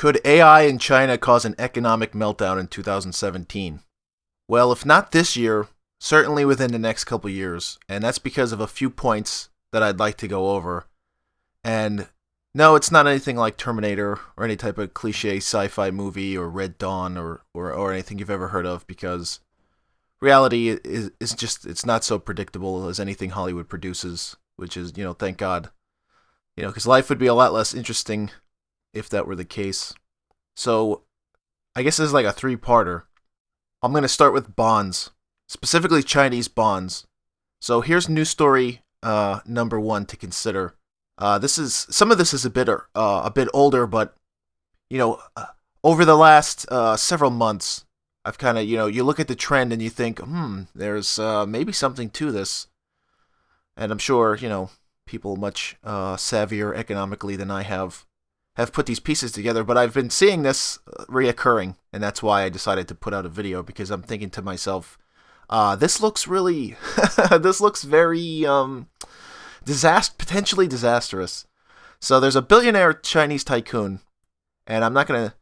Could AI in China cause an economic meltdown in 2017? Well, if not this year, certainly within the next couple years, and that's because of a few points that I'd like to go over. And no, it's not anything like Terminator or any type of cliche sci-fi movie or Red Dawn or anything you've ever heard of, because reality is just, it's not so predictable as anything Hollywood produces, which is, thank God. Because life would be a lot less interesting if that were the case. So, I guess this is like a three-parter. I'm going to start with bonds, specifically Chinese bonds. So here's news story number one to consider. Some of this is a bit older, but over the last several months, I've kind of you look at the trend and you think, there's maybe something to this, and I'm sure people much savvier economically than I have put these pieces together, but I've been seeing this reoccurring, and that's why I decided to put out a video, because I'm thinking to myself, this looks really, this looks very, potentially disastrous. So there's a billionaire Chinese tycoon, and I'm not going to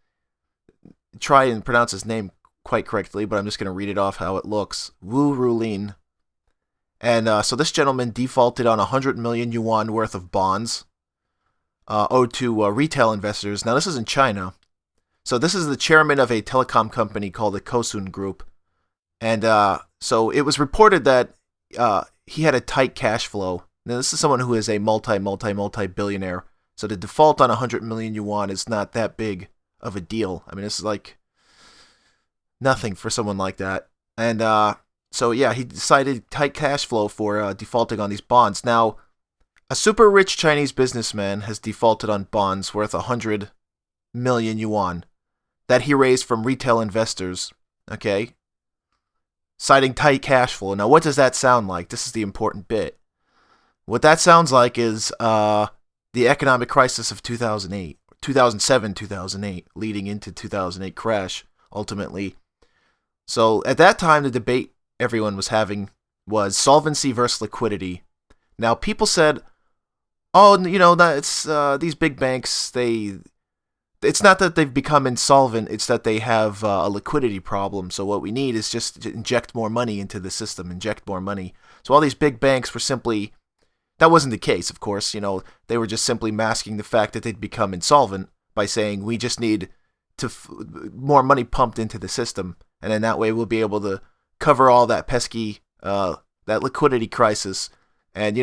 try and pronounce his name quite correctly, but I'm just going to read it off how it looks. Wu Rulin. And so this gentleman defaulted on 100 million yuan worth of bonds, owed to retail investors. Now, this is in China. So this is the chairman of a telecom company called the Kosun Group. And so it was reported that he had a tight cash flow. Now, this is someone who is a multi-billionaire. So the default on 100 million yuan is not that big of a deal. I mean, this is like nothing for someone like that. And so, yeah, he decided tight cash flow for defaulting on these bonds. Now, a super rich Chinese businessman has defaulted on bonds worth 100 million yuan that he raised from retail investors, okay? Citing tight cash flow. Now, what does that sound like? This is the important bit. What that sounds like is the economic crisis of 2008, 2007, 2008, leading into 2008 crash, ultimately. So, at that time, the debate everyone was having was solvency versus liquidity. Now, people said, oh, it's these big banks, it's not that they've become insolvent, it's that they have a liquidity problem. So what we need is just to inject more money into the system, inject more money. So all these big banks were simply, that wasn't the case, of course. They were just simply masking the fact that they'd become insolvent by saying, we just need to more money pumped into the system. And then that way we'll be able to cover all that pesky, that liquidity crisis. And,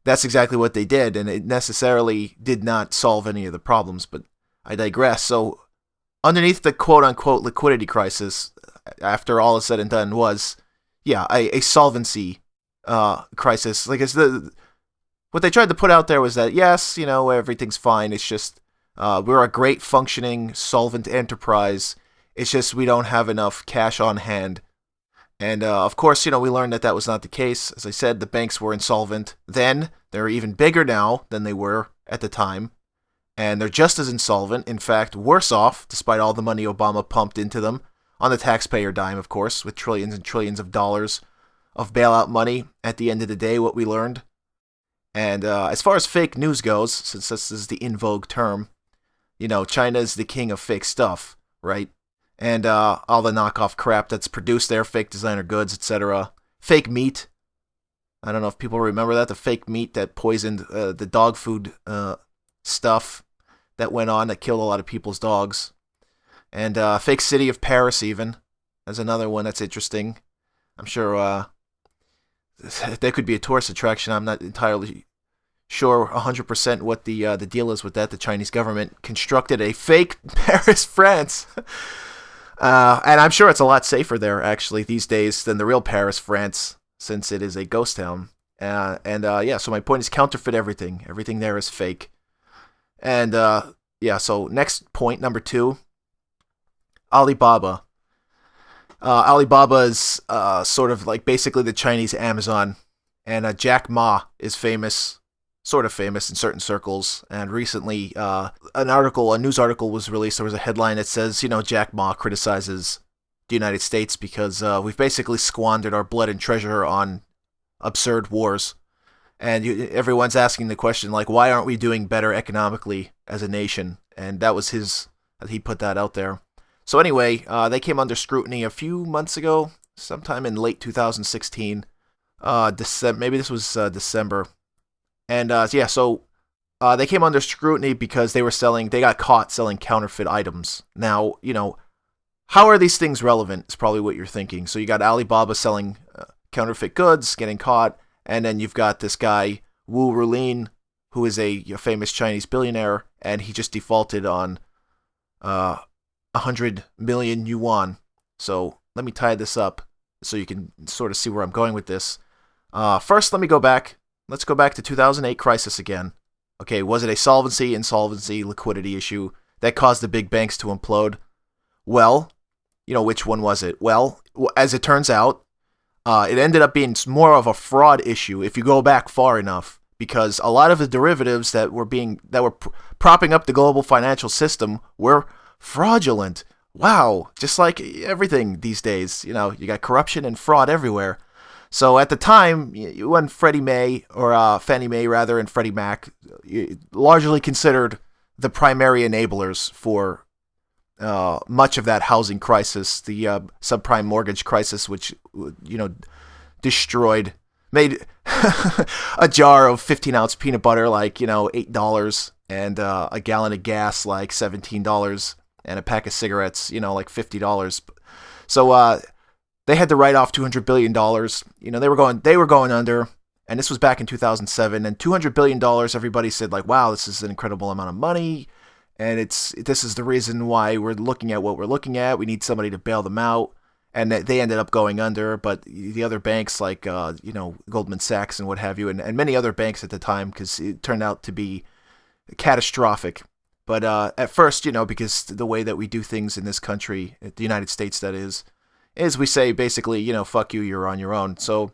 that's exactly what they did, and it necessarily did not solve any of the problems, but I digress. So, underneath the quote-unquote liquidity crisis, after all is said and done, was, a solvency crisis. Like, what they tried to put out there was that, yes, everything's fine, it's just, we're a great functioning, solvent enterprise, it's just we don't have enough cash on hand. And, of course, we learned that that was not the case. As I said, the banks were insolvent then. They're even bigger now than they were at the time. And they're just as insolvent, in fact, worse off, despite all the money Obama pumped into them, on the taxpayer dime, of course, with trillions and trillions of dollars of bailout money. At the end of the day, what we learned. And as far as fake news goes, since this is the in vogue term, China's the king of fake stuff, right? And all the knockoff crap that's produced there, fake designer goods, etc. Fake meat. I don't know if people remember that, the fake meat that poisoned the dog food stuff that went on, that killed a lot of people's dogs. And fake city of Paris, even. That's another one that's interesting. I'm sure there could be a tourist attraction. I'm not entirely sure 100% what the deal is with that. The Chinese government constructed a fake Paris, France. And I'm sure it's a lot safer there, actually, these days than the real Paris, France, since it is a ghost town. So my point is counterfeit everything. Everything there is fake. And, so next point, number 2, Alibaba. Alibaba is sort of like basically the Chinese Amazon. And Jack Ma is famous, sort of famous in certain circles. And recently, a news article was released. There was a headline that says, Jack Ma criticizes the United States because we've basically squandered our blood and treasure on absurd wars. And everyone's asking the question, like, why aren't we doing better economically as a nation? And that's He put that out there. So anyway, they came under scrutiny a few months ago, sometime in late 2016. December, maybe this was December. And yeah, so they came under scrutiny because they got caught selling counterfeit items. Now, how are these things relevant? Is probably what you're thinking. So you got Alibaba selling counterfeit goods, getting caught, and then you've got this guy, Wu Rulin, who is a famous Chinese billionaire, and he just defaulted on 100 million yuan. So let me tie this up so you can sort of see where I'm going with this. First, let me go back. Let's go back to 2008 crisis again. Okay, was it a solvency, insolvency, liquidity issue that caused the big banks to implode? Well, which one was it? Well, as it turns out, it ended up being more of a fraud issue if you go back far enough, because a lot of the derivatives that were propping up the global financial system were fraudulent. Wow, just like everything these days, you got corruption and fraud everywhere. So at the time, when Fannie Mae rather, and Freddie Mac largely considered the primary enablers for much of that housing crisis, the subprime mortgage crisis, which made a jar of 15-ounce peanut butter like $8, and a gallon of gas like $17, and a pack of cigarettes like $50. So they had to write off $200 billion. They were going under, and this was back in 2007. And $200 billion, everybody said like, wow, this is an incredible amount of money, and this is the reason why we're looking at what we're looking at. We need somebody to bail them out, and they ended up going under. But the other banks like Goldman Sachs and what have you, and many other banks at the time, because it turned out to be catastrophic. But at first, because the way that we do things in this country, the United States, that is we say basically, fuck you, you're on your own. So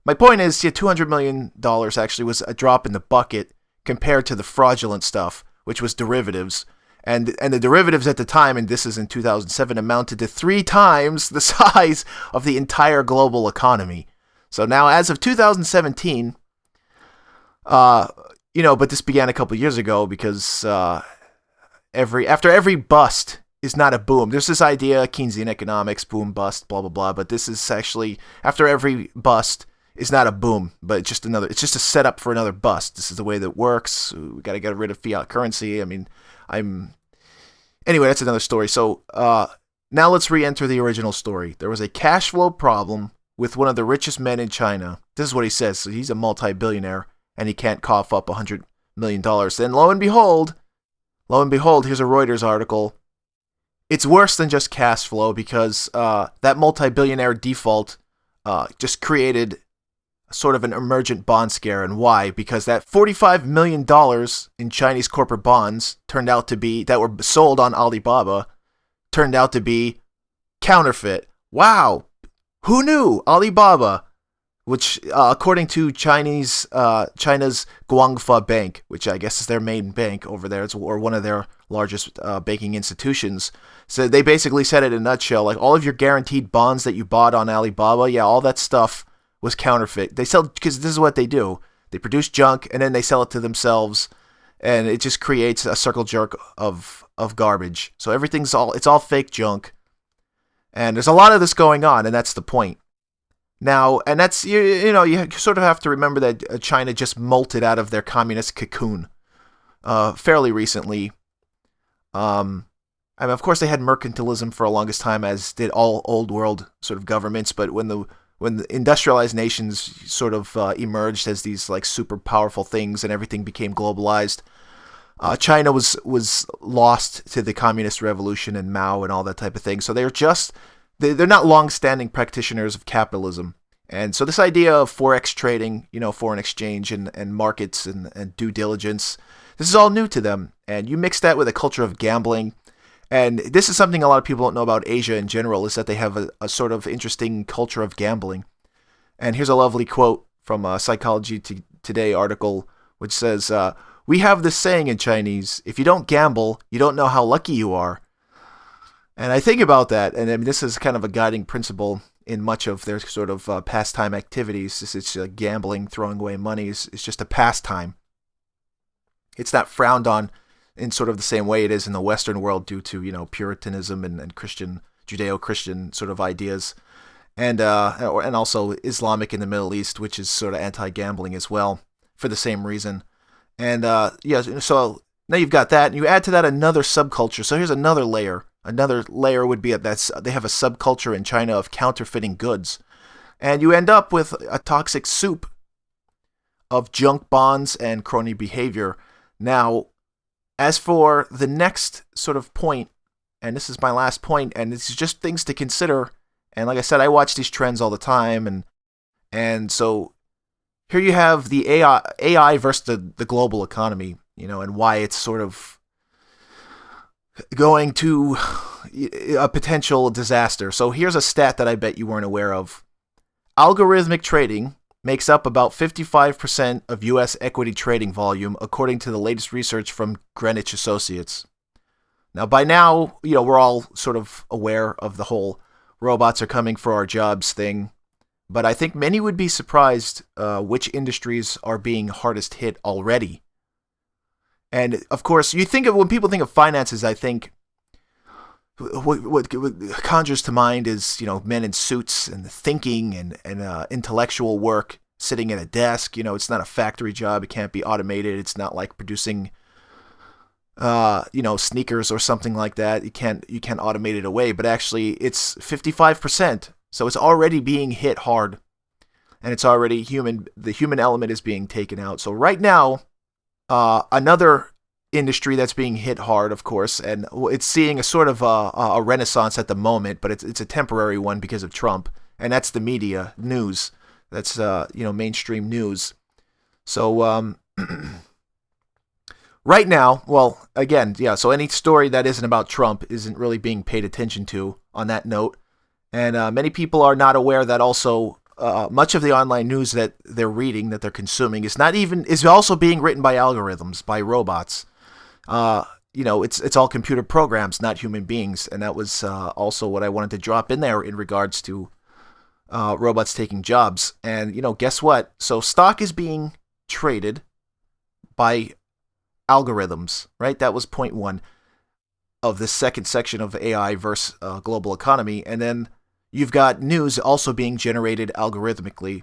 my point is, $200 million actually was a drop in the bucket compared to the fraudulent stuff, which was derivatives. And the derivatives at the time, and this is in 2007, amounted to 3 times the size of the entire global economy. So now, as of 2017, but this began a couple years ago, because after every bust is not a boom. There's this idea, Keynesian economics, boom, bust, blah, blah, blah. But this is actually, after every bust is not a boom, but it's just a setup for another bust. This is the way that works. We got to get rid of fiat currency. Anyway, that's another story. So now let's re-enter the original story. There was a cash flow problem with one of the richest men in China. This is what he says. So he's a multi-billionaire, and he can't cough up $100 million. Then lo and behold, here's a Reuters article. It's worse than just cash flow, because that multi-billionaire default just created sort of an emergent bond scare. And why? Because that $45 million in Chinese corporate bonds that were sold on Alibaba, turned out to be counterfeit. Wow! Who knew? Alibaba, which according to China's Guangfa Bank, which I guess is their main bank over there, or one of their largest banking institutions. So they basically said it in a nutshell, like all of your guaranteed bonds that you bought on Alibaba, all that stuff was counterfeit. They sell, because this is what they do. They produce junk, and then they sell it to themselves, and it just creates a circle jerk of garbage. So it's all fake junk, and there's a lot of this going on, and that's the point. Now, and that's, you sort of have to remember that China just molted out of their communist cocoon fairly recently. Of course, they had mercantilism for the longest time, as did all old world sort of governments. But when the industrialized nations sort of emerged as these like super powerful things, and everything became globalized, China was lost to the communist revolution and Mao and all that type of thing. So they're not long-standing practitioners of capitalism. And so this idea of forex trading, foreign exchange and markets and due diligence, this is all new to them. And you mix that with a culture of gambling. And this is something a lot of people don't know about Asia in general, is that they have a sort of interesting culture of gambling. And here's a lovely quote from a Psychology Today article, which says, "We have this saying in Chinese, if you don't gamble, you don't know how lucky you are." And I think about that, and this is kind of a guiding principle in much of their sort of pastime activities. It's gambling, throwing away money is just a pastime. It's not frowned on in sort of the same way it is in the Western world due to, Puritanism and Christian, Judeo-Christian sort of ideas. And also Islamic in the Middle East, which is sort of anti-gambling as well for the same reason. And so now you've got that, and you add to that another subculture. So here's another layer. Another layer would be that they have a subculture in China of counterfeiting goods. And you end up with a toxic soup of junk bonds and crony behavior. Now, as for the next sort of point, and this is my last point, and this is just things to consider. And like I said, I watch these trends all the time, and so here you have the AI versus the global economy, and why it's sort of going to a potential disaster. So here's a stat that I bet you weren't aware of. Algorithmic trading makes up about 55% of U.S. equity trading volume, according to the latest research from Greenwich Associates. Now, by now, we're all sort of aware of the whole robots are coming for our jobs thing, but I think many would be surprised which industries are being hardest hit already. And of course, when people think of finances, I think what conjures to mind is men in suits and thinking and intellectual work, sitting at a desk. It's not a factory job; it can't be automated. It's not like producing sneakers or something like that. You can't automate it away, but actually it's 55%. So it's already being hit hard, and it's already the human element is being taken out. So right now, another industry that's being hit hard, of course, and it's seeing a sort of a renaissance at the moment, but it's a temporary one because of Trump, and that's the media news. That's mainstream news. So right now, well, again, yeah, so any story that isn't about Trump isn't really being paid attention to on that note. And many people are not aware that also much of the online news that they're reading, that they're consuming, is also being written by algorithms, by robots. It's all computer programs, not human beings. And that was also what I wanted to drop in there in regards to robots taking jobs. And, guess what? So stock is being traded by algorithms, right? That was point one of the second section of AI versus global economy. And then you've got news also being generated algorithmically.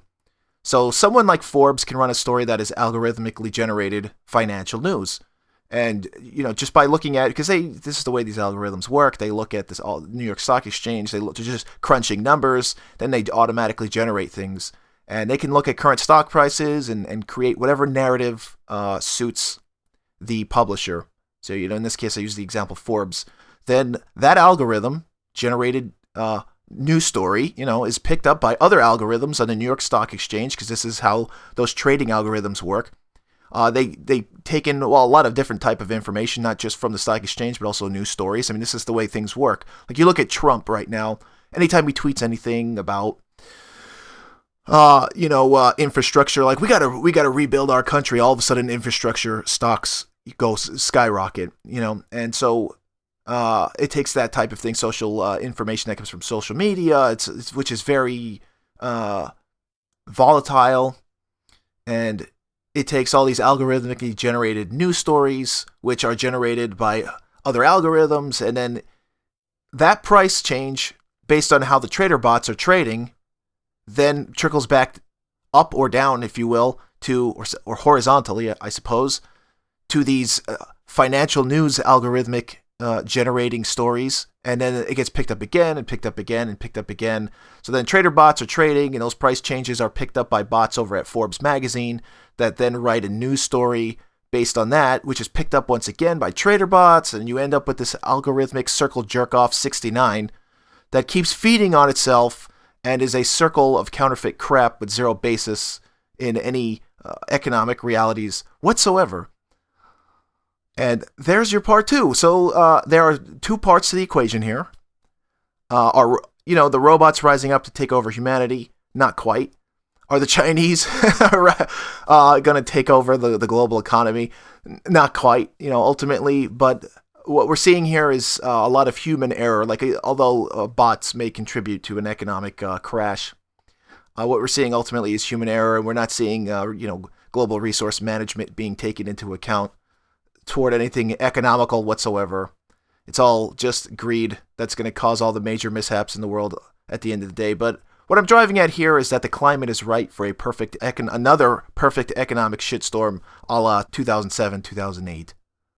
So someone like Forbes can run a story that is algorithmically generated financial news. And, just by looking at it, because this is the way these algorithms work. They look at this New York Stock Exchange. They're just crunching numbers. Then they automatically generate things. And they can look at current stock prices and create whatever narrative suits the publisher. So, in this case, I use the example Forbes. Then that algorithm generated news story, is picked up by other algorithms on the New York Stock Exchange, because this is how those trading algorithms work. They take in a lot of different type of information, not just from the stock exchange, but also news stories. I mean, this is the way things work. Like you look at Trump right now. Anytime he tweets anything about, infrastructure, like we gotta rebuild our country, all of a sudden infrastructure stocks go skyrocket. And so it takes that type of thing, social information that comes from social media, which is very volatile, and it takes all these algorithmically generated news stories, which are generated by other algorithms, and then that price change based on how the trader bots are trading then trickles back up or down, if you will, to or horizontally, I suppose, to these financial news algorithmic generating stories, and then it gets picked up again and picked up again and picked up again. So then trader bots are trading, and those price changes are picked up by bots over at Forbes magazine that then write a news story based on that, which is picked up once again by trader bots, and you end up with this algorithmic circle jerk-off 69 that keeps feeding on itself and is a circle of counterfeit crap with zero basis in any economic realities whatsoever. And there's your part two. So there are two parts to the equation here. Are the robots rising up to take over humanity? Not quite. Are the Chinese going to take over the global economy? Not quite. Ultimately, but what we're seeing here is a lot of human error. Like although bots may contribute to an economic crash, what we're seeing ultimately is human error, and we're not seeing global resource management being taken into account. toward anything economical whatsoever. It's all just greed that's going to cause all the major mishaps in the world at the end of the day. But what I'm driving at here is that the climate is right for another perfect economic shitstorm a la 2007, 2008.